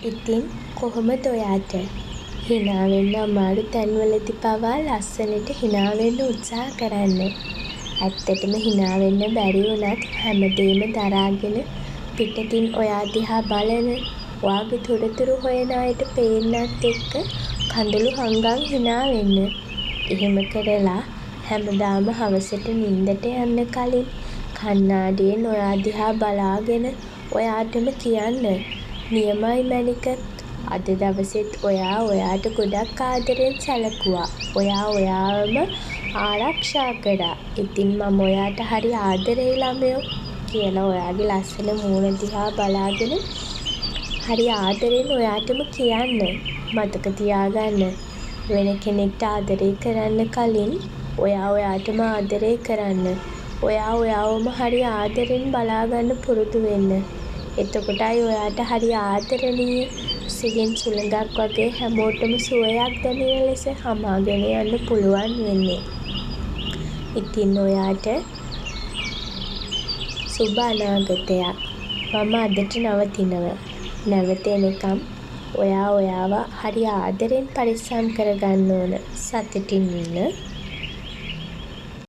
ඉතින් කොහොමද ඔයාට හිනා වෙන්න අමාරු තැන්වලදී පවා ලස්සනට හිනා වෙන්න උත්සාහ කරන්න. ඇත්තටම හිනා වෙන්න බැරි වුණත් හැමදේම දරාගෙන පිටතින් ඔයා දිහා බලන, ඔයාගේ තොරතුරු හොයන අයට පේන්නත් එක්ක කඳුළු හංගන් හිනා වෙන්න. එහෙම කරලා හැමදාම හවසට නිින්දට යන්න කලින් කණ්ණාඩියෙන් ඔයා දිහා බලාගෙන ඔයාටම කියන්න, නියමයි මැනිකත්, අද දවසෙත් ඔයා ඔයාට ගොඩක් ආදරෙන් සැලකුවා. ඔයා ඔයාවම ආරක්ෂා කළා. ඉතින් මම ඔයාට හරි ආදරෙයි ළමයෝ කියලා ඔයාගේ ලස්සන මූණ දිහා බලාගෙන හරි ආදරෙන් ඔයාටම කියන්න. මතක තියාගන්න, වෙන කෙනෙක්ට ආදරේ කරන්න කලින් ඔයා ඔයාටම ආදරේ කරන්න. ඔයා ඔයාවම හරි ආදරෙන් බලාගන්න පුරුදු වෙන්න. එතකොටයි ඔයාට හරි ආදරණීය සිහින් සුළඟක් වගේ හැමෝටම සුවයක් දැනෙන ලෙස හමාගෙන යන්න පුළුවන් වෙන්නේ. ඉතින් ඔයාට සුබ අනාගතයක්. මම අදට නවතිනවා. නැවත එනකම් ඔයා ඔයාව හරි ආදරෙන් පරිස්සම් කරගන්න ඕන. සතුටින් ඉන්න.